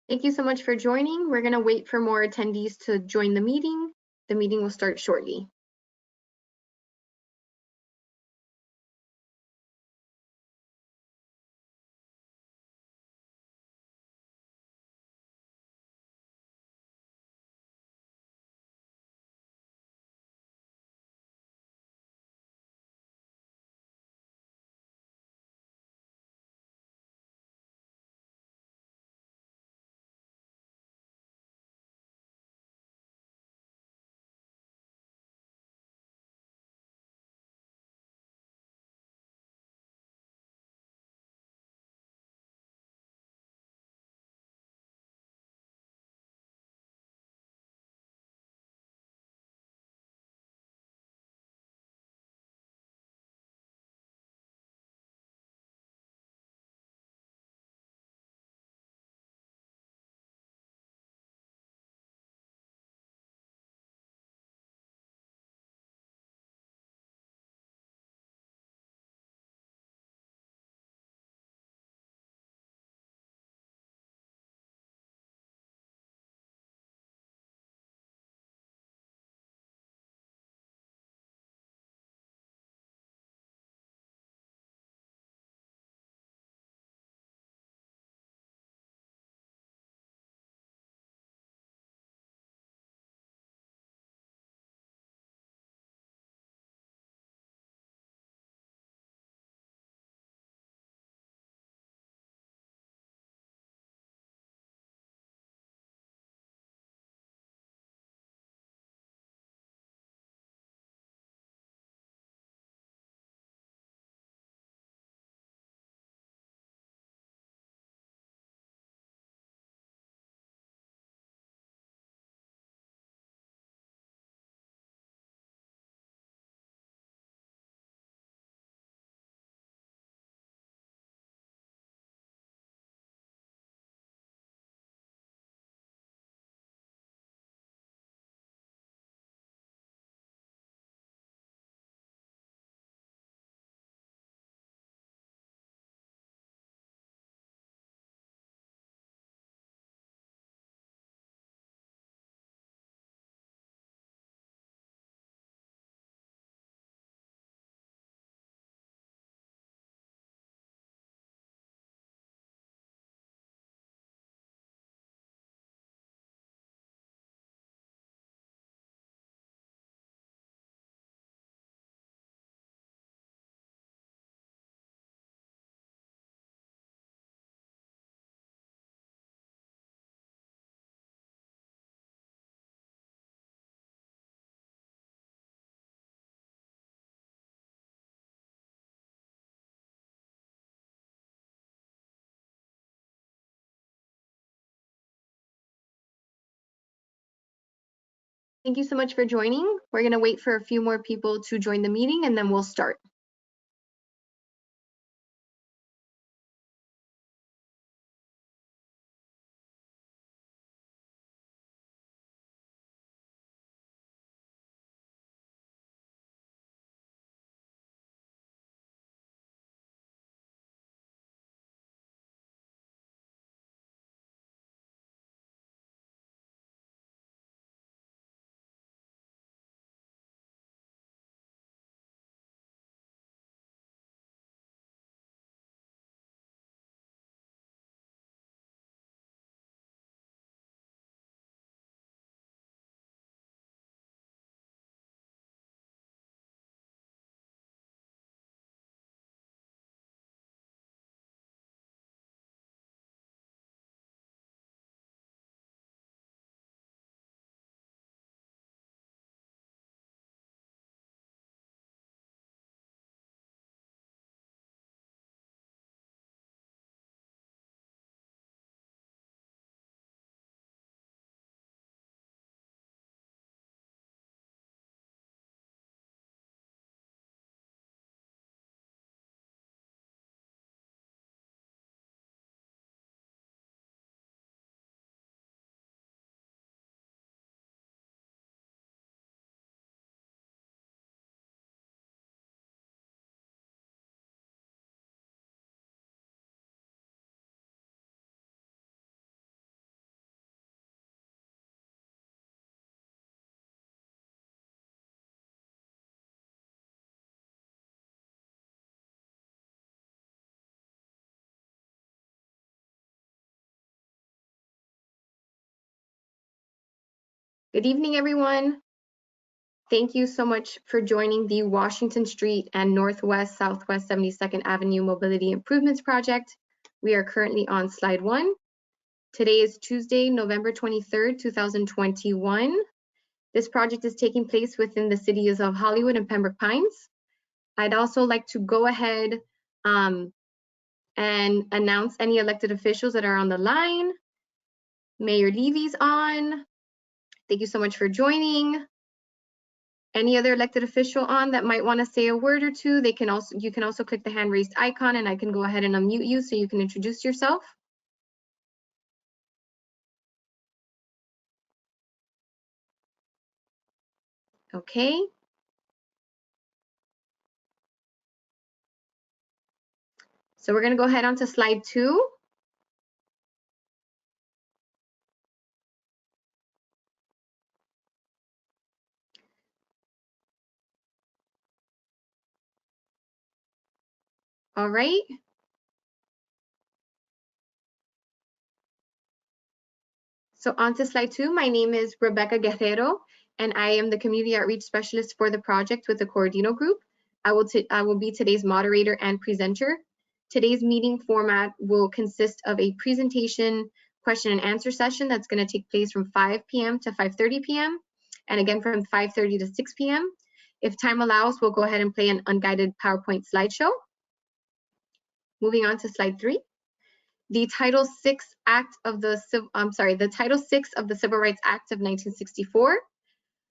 Thank you so much for joining. We're going to wait for more attendees to join the meeting. The meeting will start shortly. Thank you so much for joining. We're going to wait for a few more people to join the meeting and then we'll start. Good evening, everyone. Thank you so much for joining the Washington Street and Northwest Southwest 72nd Avenue Mobility Improvements Project. We are currently on slide 1. Today is Tuesday, November 23rd, 2021. This project is taking place within the cities of Hollywood and Pembroke Pines. I'd also like to go ahead and announce any elected officials that are on the line. Mayor Levy's on. Thank you so much for joining. Any other elected official on that might want to say a word or two, you can also click the hand raised icon and I can go ahead and unmute you so you can introduce yourself. Okay. So we're going to go ahead on to slide 2. All right. So on to slide 2. My name is Rebecca Guerrero, and I am the Community Outreach Specialist for the project with the Coordino Group. I will be today's moderator and presenter. Today's meeting format will consist of a presentation, question and answer session that's going to take place from 5 p.m. to 5:30 p.m. and again from 5:30 to 6 p.m. If time allows, we'll go ahead and play an unguided PowerPoint slideshow. Moving on to slide 3. The Title VI of the Civil Rights Act of 1964.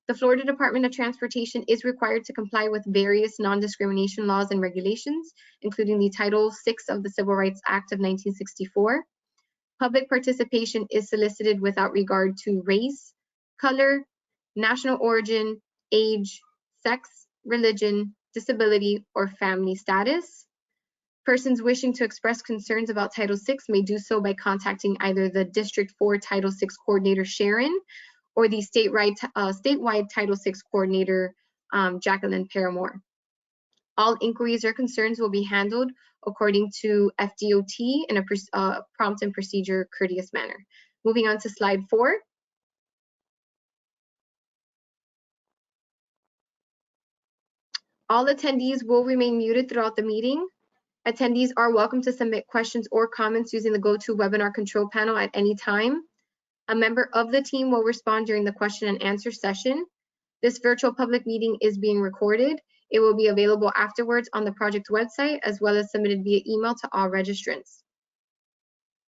The Florida Department of Transportation is required to comply with various non-discrimination laws and regulations, including the Title VI of the Civil Rights Act of 1964. Public participation is solicited without regard to race, color, national origin, age, sex, religion, disability, or family status. Persons wishing to express concerns about Title VI may do so by contacting either the District 4 Title VI Coordinator, Sharon, or the statewide Title VI Coordinator, Jacqueline Paramore. All inquiries or concerns will be handled according to FDOT in a prompt and procedure courteous manner. Moving on to slide 4. All attendees will remain muted throughout the meeting. Attendees are welcome to submit questions or comments using the GoToWebinar control panel at any time. A member of the team will respond during the question and answer session. This virtual public meeting is being recorded. It will be available afterwards on the project website as well as submitted via email to all registrants.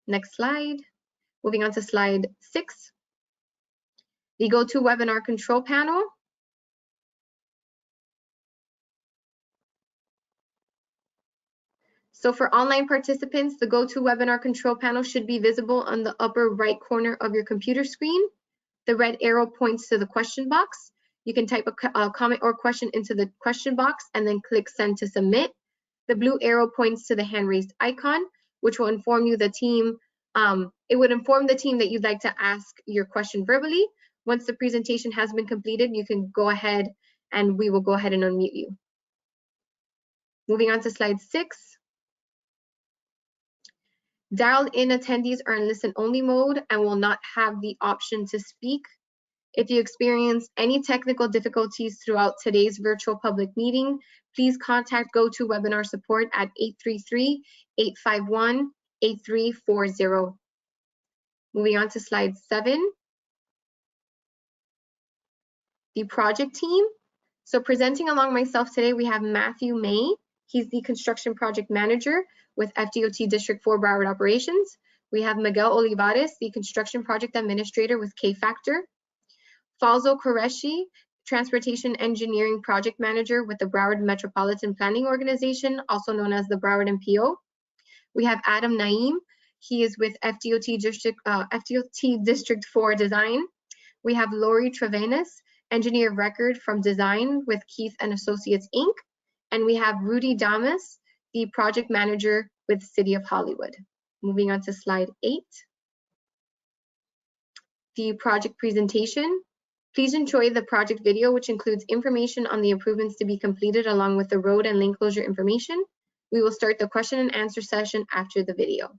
Next slide. Moving on to slide 6. The GoToWebinar control panel. So for online participants, the GoToWebinar control panel should be visible on the upper right corner of your computer screen. The red arrow points to the question box. You can type a comment or question into the question box and then click send to submit. The blue arrow points to the hand raised icon, which will inform you the team. It would inform the team that you'd like to ask your question verbally. Once the presentation has been completed, you can go ahead and we will go ahead and unmute you. Moving on to slide 6. Dialed in attendees are in listen only mode and will not have the option to speak. If you experience any technical difficulties throughout today's virtual public meeting, please contact GoToWebinar support at 833-851-8340. Moving on to slide 7. The project team. So presenting along myself today, we have Matthew May. He's the construction project manager with FDOT District 4 Broward Operations. We have Miguel Olivares, the construction project administrator with K-Factor. Falzo Qureshi, transportation engineering project manager with the Broward Metropolitan Planning Organization, also known as the Broward MPO. We have Adam Naeem. He is with FDOT District 4 Design. We have Lori Trevenis, engineer of record from Design with Keith and Associates, Inc. And we have Rudy Damas, the project manager with City of Hollywood. Moving on to slide 8. The project presentation. Please enjoy the project video, which includes information on the improvements to be completed along with the road and lane closure information. We will start the question and answer session after the video.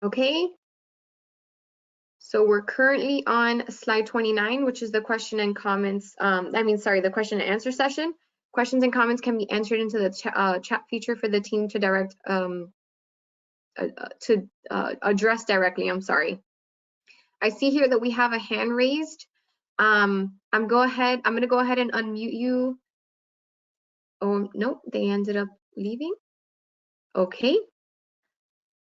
Okay. So we're currently on slide 29, which is the question and comments. The question and answer session. Questions and comments can be entered into the chat feature for the team to address directly. I'm sorry. I see here that we have a hand raised. I'm gonna go ahead and unmute you. Oh, no, they ended up leaving. Okay.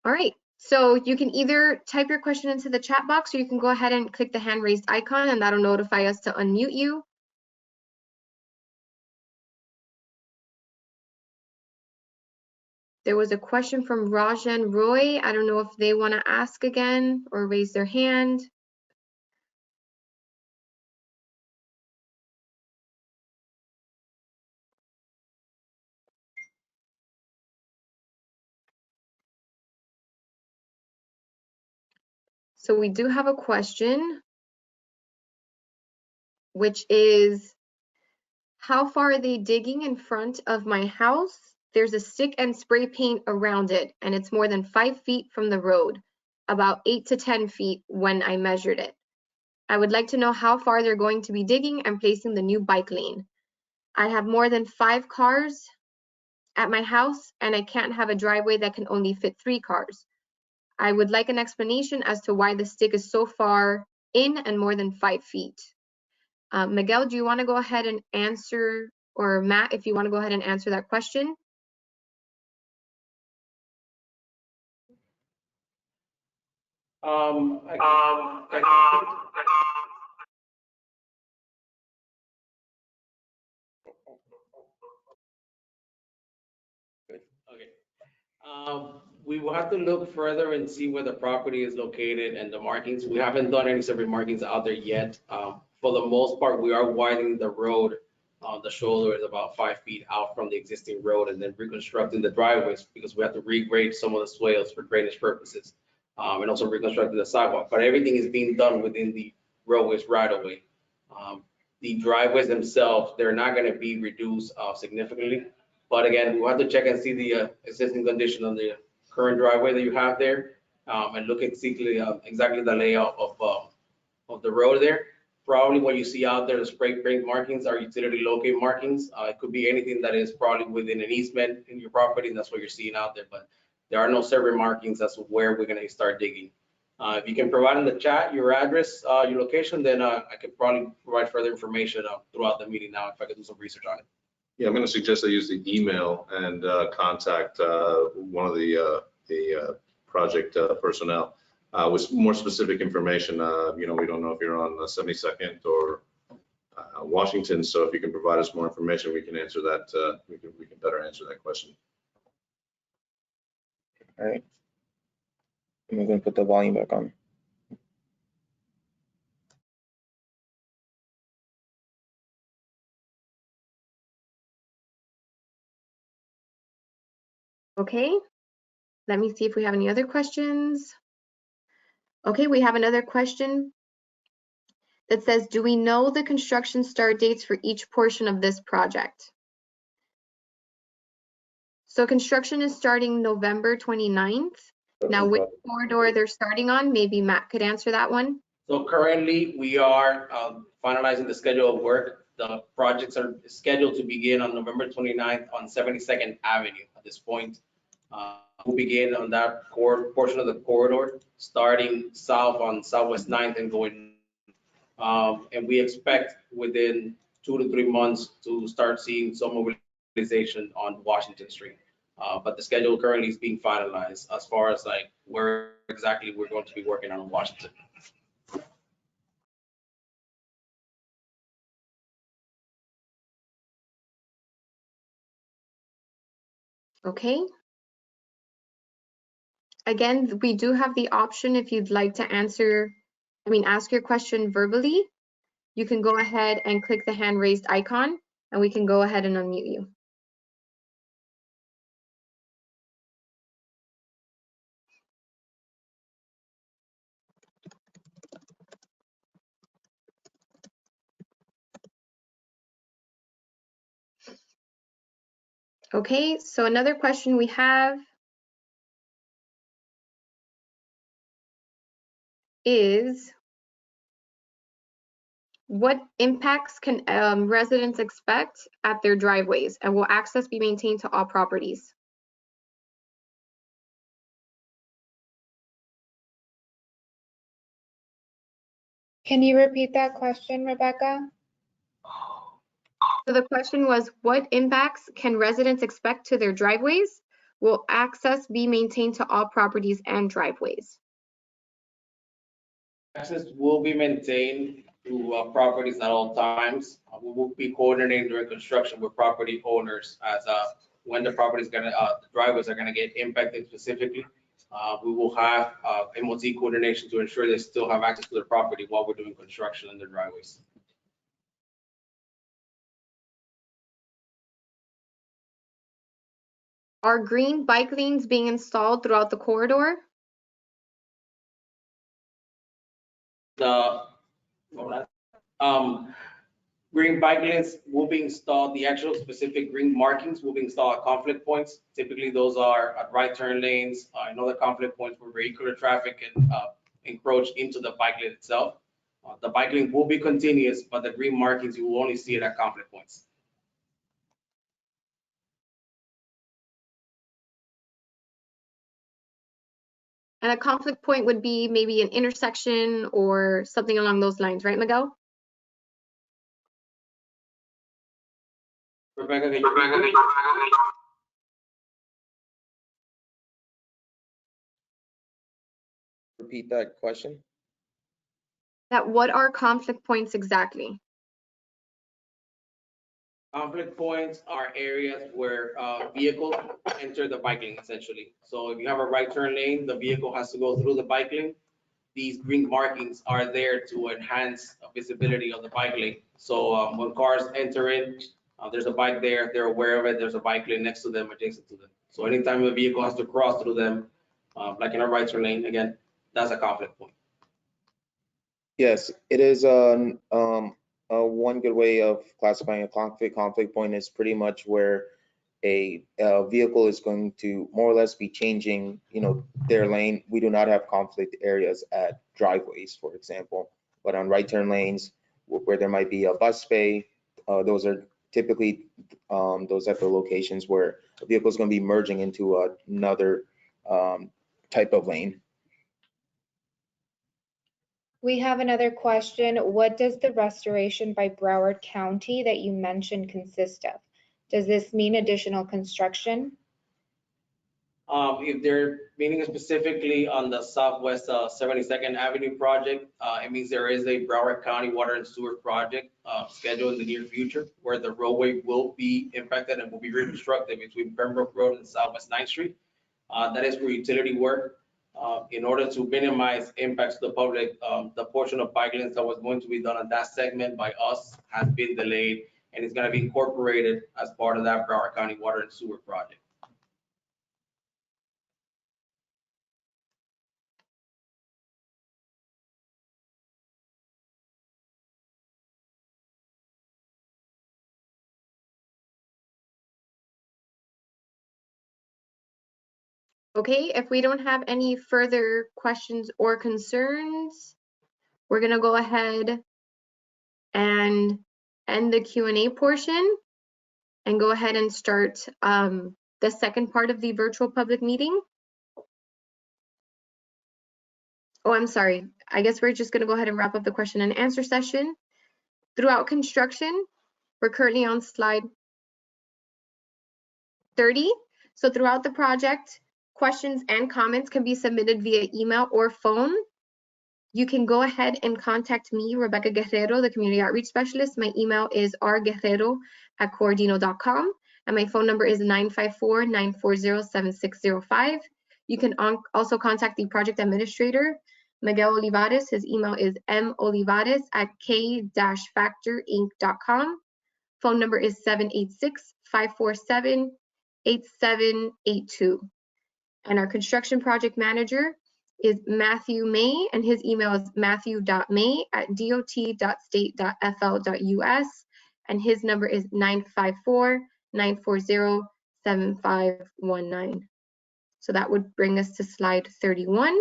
All right. So you can either type your question into the chat box, or you can go ahead and click the hand raised icon, and that'll notify us to unmute you. There was a question from Rajan Roy. I don't know if they want to ask again or raise their hand. So we do have a question, which is, how far are they digging in front of my house? There's a stick and spray paint around it, and it's more than 5 feet from the road, about 8 to 10 feet when I measured it. I would like to know how far they're going to be digging and placing the new bike lane. I have more than 5 cars at my house, and I can't have a driveway that can only fit 3 cars. I would like an explanation as to why the stick is so far in and more than 5 feet. Miguel, do you want to go ahead and answer, or Matt, if you want to go ahead and answer that question? Okay. We will have to look further and see where the property is located and the markings. We haven't done any survey markings out there yet. For the most part, we are widening the road. The shoulder is about 5 feet out from the existing road, and then reconstructing the driveways because we have to regrade some of the swales for drainage purposes, and also reconstructing the sidewalk. But everything is being done within the roadways right away. The driveways themselves, they're not going to be reduced significantly. But again, we'll have to check and see the existing condition on the current driveway that you have there, and look at exactly the layout of the road there. Probably what you see out there, the spray paint markings are utility locate markings. It could be anything that is probably within an easement in your property, and that's what you're seeing out there. But there are no survey markings as to where we're going to start digging. If you can provide in the chat your address, your location, then I could probably provide further information throughout the meeting now if I could do some research on it. Yeah, I'm going to suggest they use the email and contact one of the project personnel with more specific information. We don't know if you're on 72nd or Washington, so if you can provide us more information, we can answer that. We can better answer that question. All right. I'm going to put the volume back on. Okay, let me see if we have any other questions. Okay, we have another question that says, do we know the construction start dates for each portion of this project? So construction is starting November 29th. Now, which corridor they're starting on, maybe Matt could answer that one. So currently, we are finalizing the schedule of work. The projects are scheduled to begin on November 29th on 72nd Avenue. At this point, we'll begin on that portion of the corridor, starting south on Southwest 9th and going. And we expect within 2 to 3 months to start seeing some mobilization on Washington Street. But the schedule currently is being finalized as far as like where exactly we're going to be working on Washington. Okay. Again, we do have the option if you'd like to ask your question verbally. You can go ahead and click the hand raised icon, and we can go ahead and unmute you. Okay, so another question we have is, what impacts can residents expect at their driveways, and will access be maintained to all properties? Can you repeat that question, Rebecca? So the question was, what impacts can residents expect to their driveways? Will access be maintained to all properties and driveways? Access will be maintained to properties at all times. We will be coordinating during construction with property owners as when the property is gonna, the driveways are gonna get impacted specifically. We will have MOT coordination to ensure they still have access to the property while we're doing construction in the driveways. Are green bike lanes being installed throughout the corridor? The green bike lanes will be installed, the actual specific green markings will be installed at conflict points. Typically, those are at right turn lanes, and other conflict points where vehicular traffic can encroach into the bike lane itself. The bike lane will be continuous, but the green markings, you will only see it at conflict points. And a conflict point would be maybe an intersection or something along those lines, right, Miguel? Rebecca, can you Repeat that question. That what are conflict points exactly? Conflict points are areas where vehicles enter the bike lane essentially. So if you have a right turn lane, the vehicle has to go through the bike lane. These green markings are there to enhance visibility of the bike lane. So when cars enter in, there's a bike there, they're aware of it, there's a bike lane next to them, adjacent to them. So anytime a vehicle has to cross through them, like in a right turn lane, again, that's a conflict point. Yes, it is one good way of classifying a conflict point is pretty much where a vehicle is going to more or less be changing, their lane. We do not have conflict areas at driveways, for example, but on right turn lanes where there might be a bus bay, those are typically those type of locations where a vehicle is going to be merging into another type of lane. We have another question. What does the restoration by Broward County that you mentioned consist of? Does this mean additional construction? If they're meaning specifically on the Southwest 72nd Avenue project, it means there is a Broward County water and sewer project scheduled in the near future where the roadway will be impacted and will be reconstructed between Pembroke Road and Southwest 9th Street. That is for utility work. In order to minimize impacts to the public, the portion of bike lanes that was going to be done on that segment by us has been delayed and it's going to be incorporated as part of that Broward County water and sewer project. Okay, if we don't have any further questions or concerns, we're gonna go ahead and end the Q&A portion and go ahead and start the second part of the virtual public meeting. Oh, I'm sorry. I guess we're just gonna go ahead and wrap up the question and answer session. Throughout construction, we're currently on slide 30. So throughout the project, questions and comments can be submitted via email or phone. You can go ahead and contact me, Rebecca Guerrero, the Community Outreach Specialist. My email is rguerrero@coordino.com, and my phone number is 954-940-7605. You can also contact the project administrator, Miguel Olivares. His email is molivares@k-factorinc.com. Phone number is 786-547-8782. And our construction project manager is Matthew May, and his email is matthew.may@dot.state.fl.us, and his number is 954-940-7519. So that would bring us to slide 31.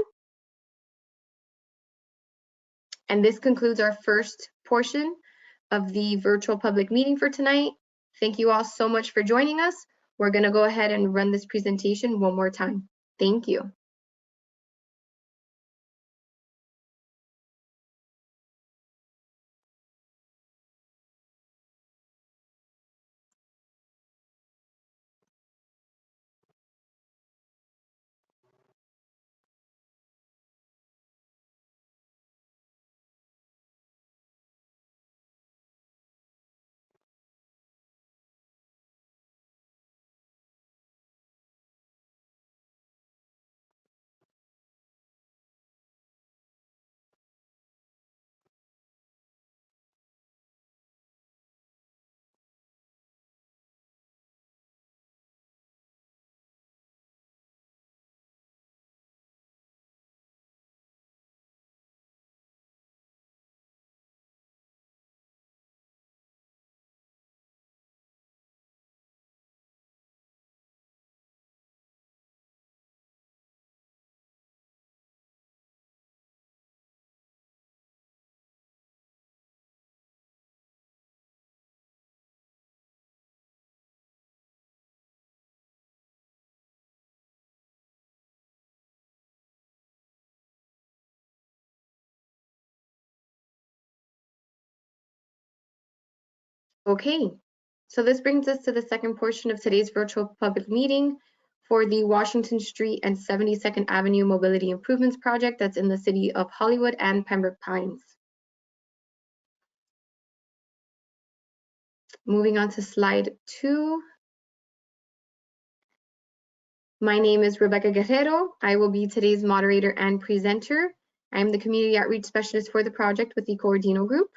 And this concludes our first portion of the virtual public meeting for tonight. Thank you all so much for joining us. We're going to go ahead and run this presentation one more time. Thank you. Okay, so this brings us to the second portion of today's virtual public meeting for the Washington Street and 72nd Avenue Mobility Improvements Project that's in the city of Hollywood and Pembroke Pines. Moving on to slide 2. My name is Rebecca Guerrero. I will be today's moderator and presenter. I am the Community Outreach Specialist for the project with the Coordino Group.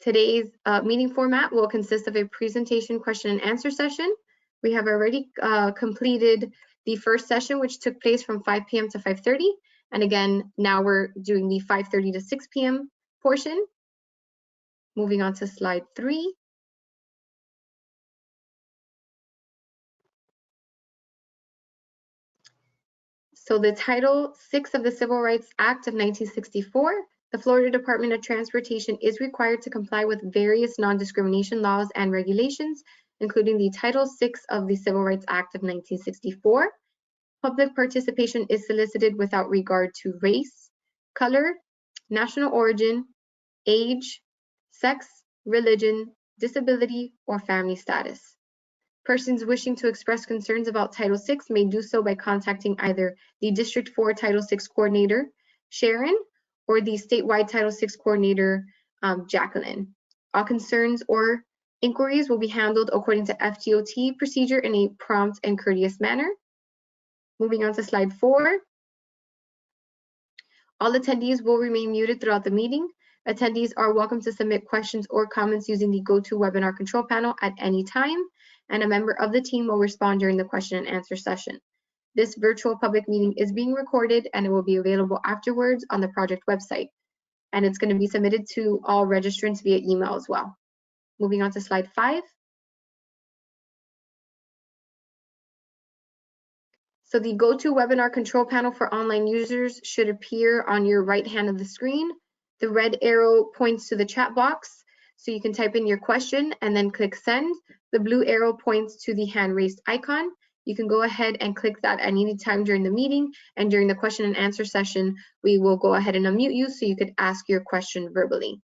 Today's meeting format will consist of a presentation, question and answer session. We have already completed the first session, which took place from 5 p.m. to 5:30. And again, now we're doing the 5:30 to 6 p.m. portion. Moving on to slide 3. So the Title VI of the Civil Rights Act of 1964, the Florida Department of Transportation is required to comply with various non-discrimination laws and regulations, including the Title VI of the Civil Rights Act of 1964. Public participation is solicited without regard to race, color, national origin, age, sex, religion, disability, or family status. Persons wishing to express concerns about Title VI may do so by contacting either the District 4 Title VI Coordinator, Sharon, or the statewide Title VI Coordinator, Jacqueline. All concerns or inquiries will be handled according to FDOT procedure in a prompt and courteous manner. Moving on to slide 4. All attendees will remain muted throughout the meeting. Attendees are welcome to submit questions or comments using the GoToWebinar control panel at any time, and a member of the team will respond during the question and answer session. This virtual public meeting is being recorded and it will be available afterwards on the project website. And it's going to be submitted to all registrants via email as well. Moving on to slide 5. So the GoToWebinar control panel for online users should appear on your right hand of the screen. The red arrow points to the chat box, so you can type in your question and then click send. The blue arrow points to the hand raised icon. You can go ahead and click that at any time during the meeting, and during the question and answer session, we will go ahead and unmute you so you could ask your question verbally.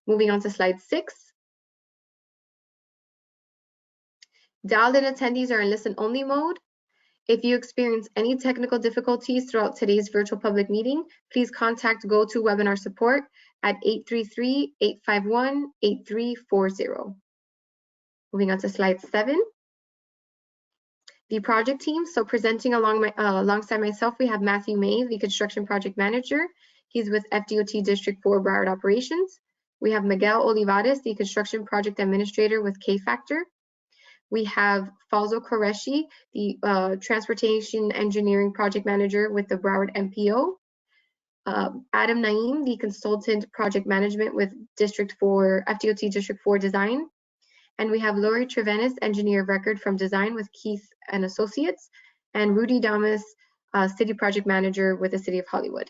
Moving on to slide 6. Dialed-in attendees are in listen-only mode. If you experience any technical difficulties throughout today's virtual public meeting, please contact GoToWebinar support at 833-851-8340. Moving on to slide 7. The project team, so presenting alongside myself, we have Matthew May, the construction project manager. He's with FDOT District 4 Broward Operations. We have Miguel Olivares, the construction project administrator with K-Factor. We have Falzo Qureshi, the Transportation Engineering Project Manager with the Broward MPO. Adam Naeem, the Consultant Project Management with FDOT District 4 Design. And we have Lori Trevenis, Engineer of Record from Design with Keith and Associates. And Rudy Damas, City Project Manager with the City of Hollywood.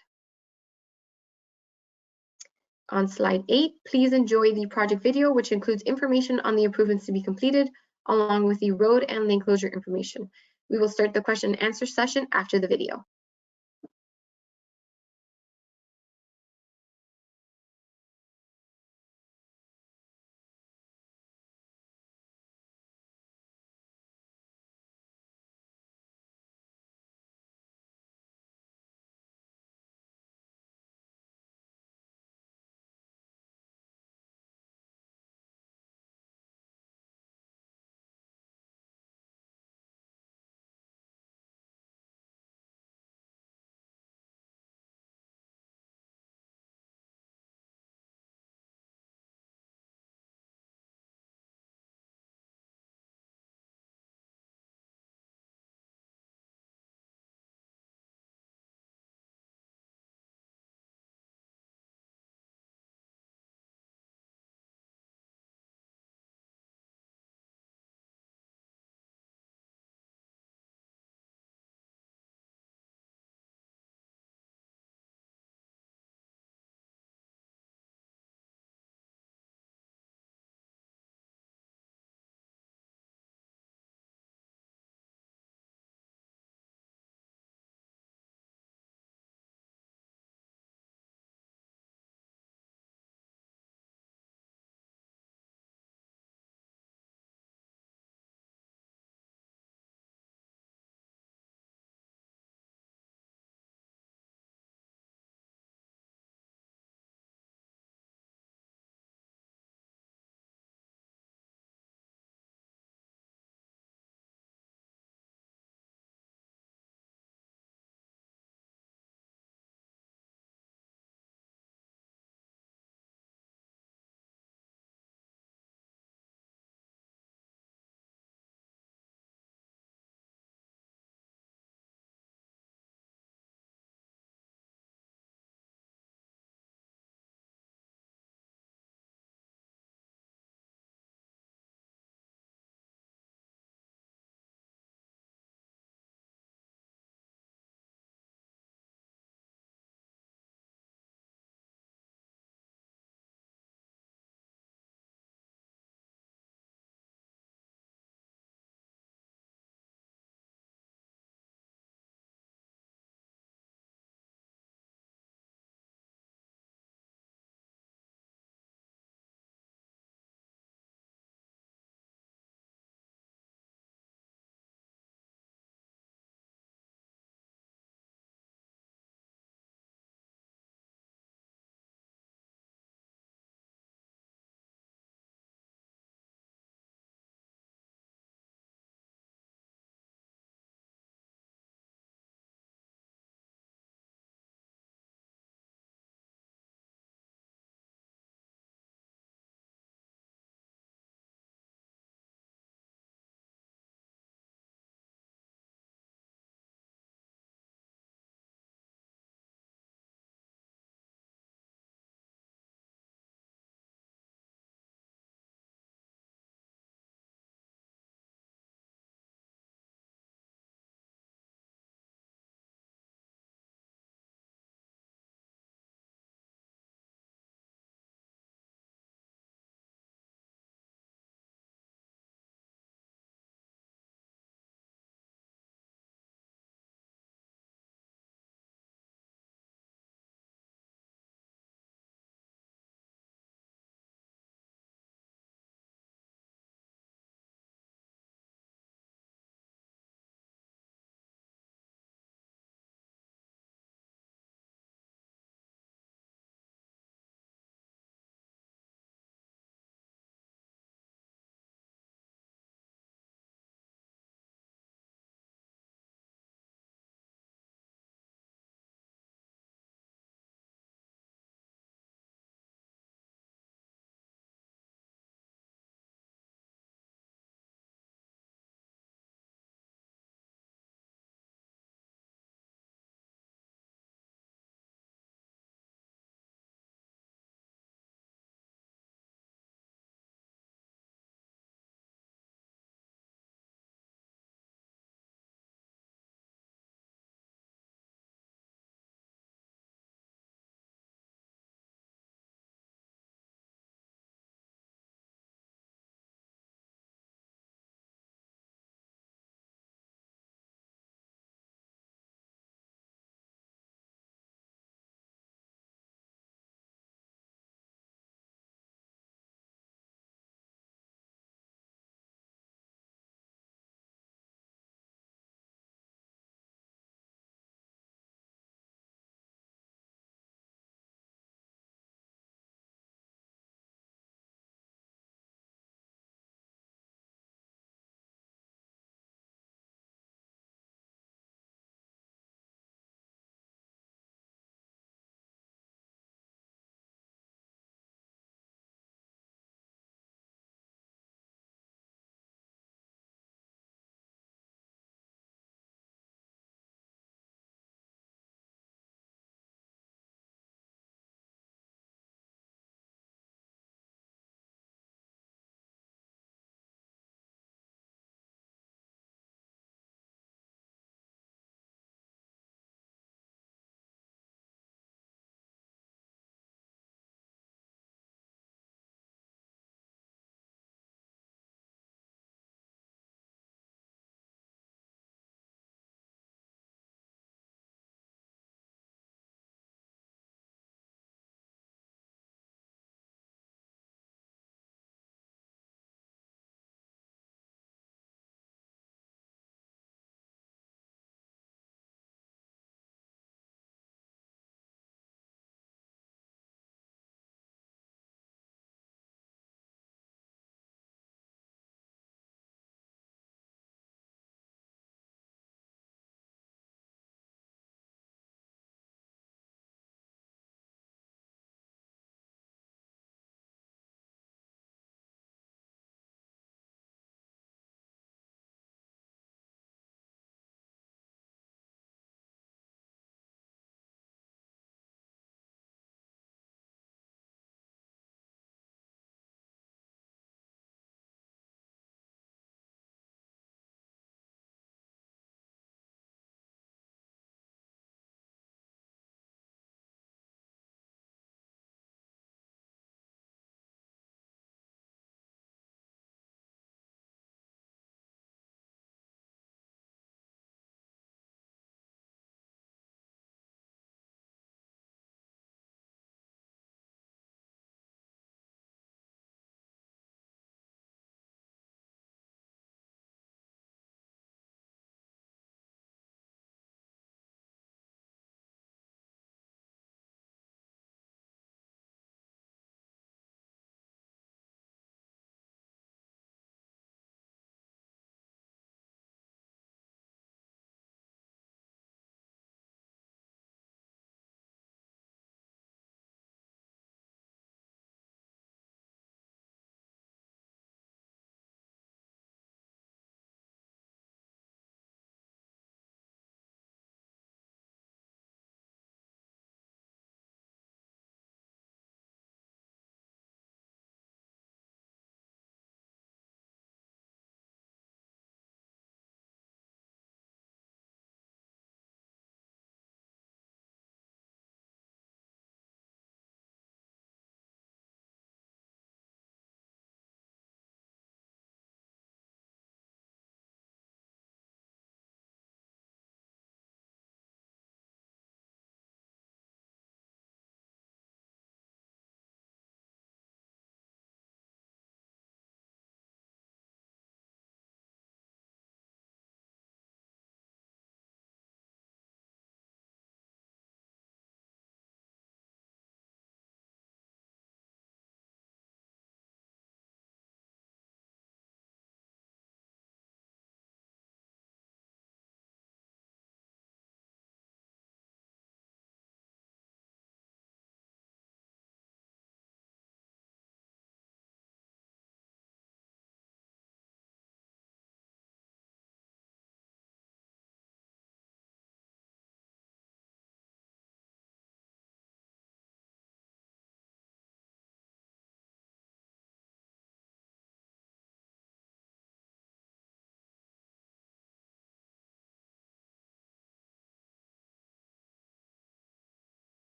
On slide 8, please enjoy the project video, which includes information on the improvements to be completed, along with the road and lane closure information. We will start the question and answer session after the video.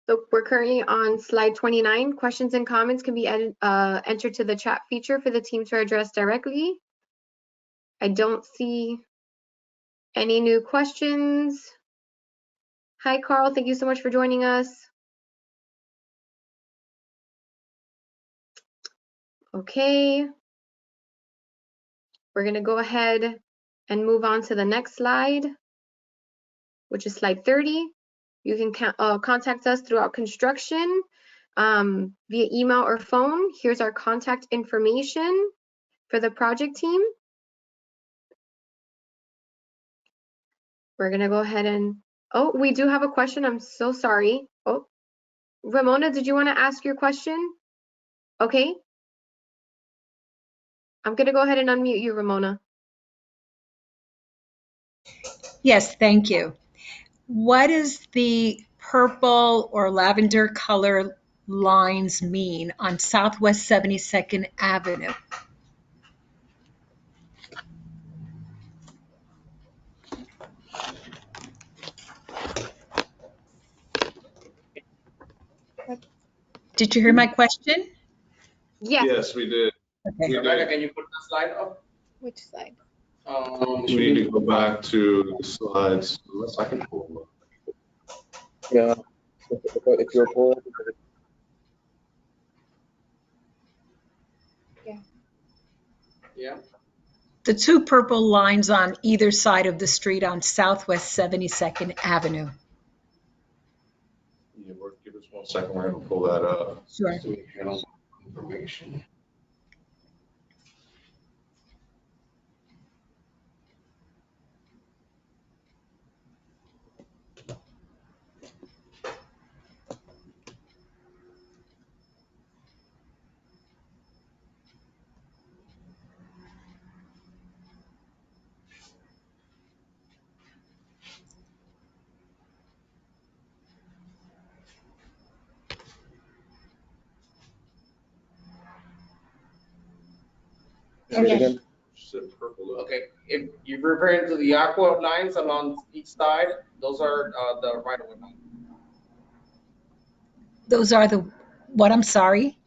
So we're currently on slide 29. Questions and comments can be entered to the chat feature for the team to address directly. I don't see any new questions. Hi, Carl. Thank you so much for joining us. Okay. We're going to go ahead and move on to the next slide, which is slide 30. You can contact us throughout construction via email or phone. Here's our contact information for the project team. We're gonna go ahead and, oh, we do have a question. I'm so sorry. Oh, Ramona, did you want to ask your question? Okay. I'm gonna go ahead and unmute you, Ramona. Yes, thank you. What does the purple or lavender color lines mean on Southwest 72nd Avenue? Did you hear my question? Yes. Yes, we did. Okay. We Rebecca, did. can you put the slide up? Which slide? We need to go back to the slides. Unless I can pull them up. Yeah, if you're pulling. Yeah. The two purple lines on either side of the street on Southwest 72nd Avenue. Yeah, give us 1 second. We're gonna pull that up. Sure. So we can also information. Say it again. Said purple. Okay, if you're referring to the aqua lines along each side, those are the right of way lines. Those are the, what, I'm sorry?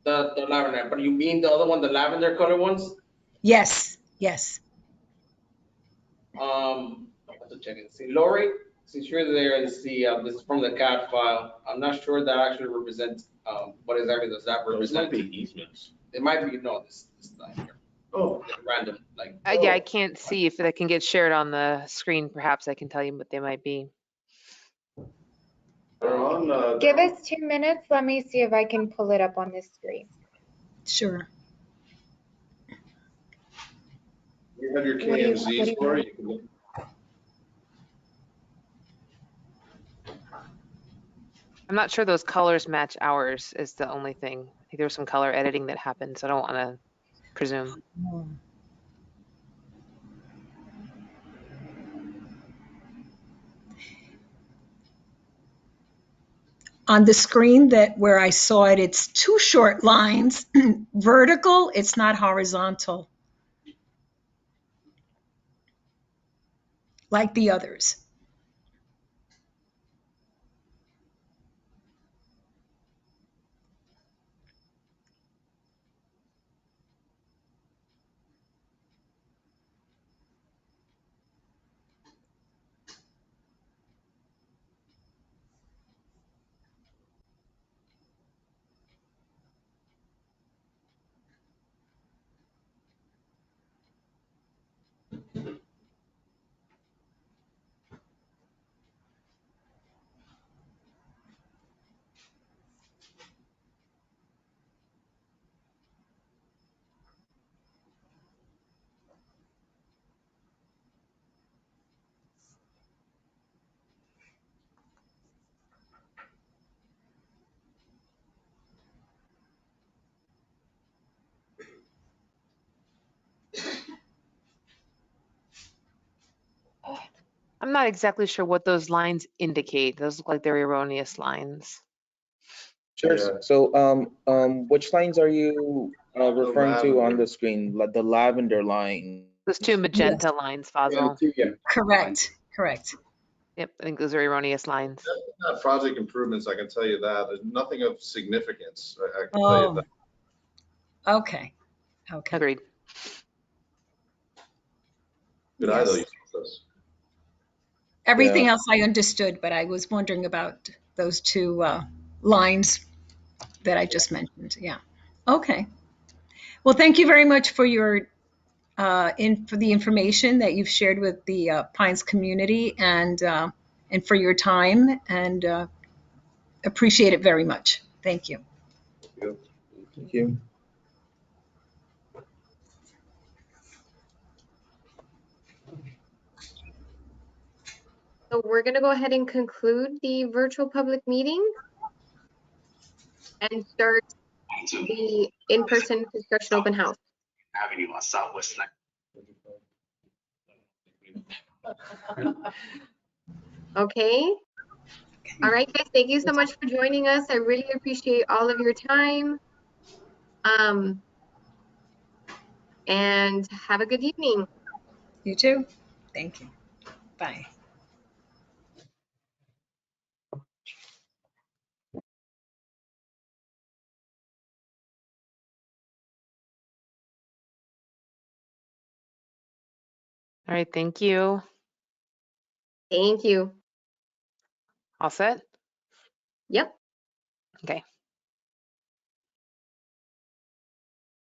The lavender, but you mean the other one, the lavender color ones? Yes, yes. I have to check it. See, Lori, since you're there and see, this is from the CAD file, I'm not sure that actually represents, what exactly does that Those might represent? be easements. It might be, no, this line here, Oh. like random, like. Yeah, I can't see if that can get shared on the screen. Perhaps I can tell you what they might be. They're on, Give us 2 minutes. Let me see if I can pull it up on this screen. Sure. you have your What do you- what do KMZs you for want? it. You can look. I'm not sure those colors match ours is the only thing. I think there was some color editing that happened, so I don't want to presume. On the screen that where I saw it, it's two short lines, vertical, it's not horizontal, like the others. I'm not exactly sure what those lines indicate. Those look like they're erroneous lines. Sure. Yeah. So, which lines are you referring to on lavender. the screen? The lavender line. Those two magenta lines, Fazal. Yeah. Correct, correct. Yep, I think those are erroneous lines. Project improvements, I can tell you that. There's nothing of significance. I can tell you Oh, that. okay, okay. Agreed. Good eye though. Yes. You saw this. Everything Yeah. else I understood, but I was wondering about those two lines that I just mentioned. Yeah. Okay. Well, thank you very much for your for the information that you've shared with the Pines community and for your time, and appreciate it very much. Thank you. Thank you. So we're going to go ahead and conclude the virtual public meeting and start the in-person construction open house. Avenue on Southwest. Okay. All right, guys, thank you so much for joining us. I really appreciate all of your time. And have a good evening. You too. Thank you. Bye. All right, thank you. Thank you. All set? Yep. Okay.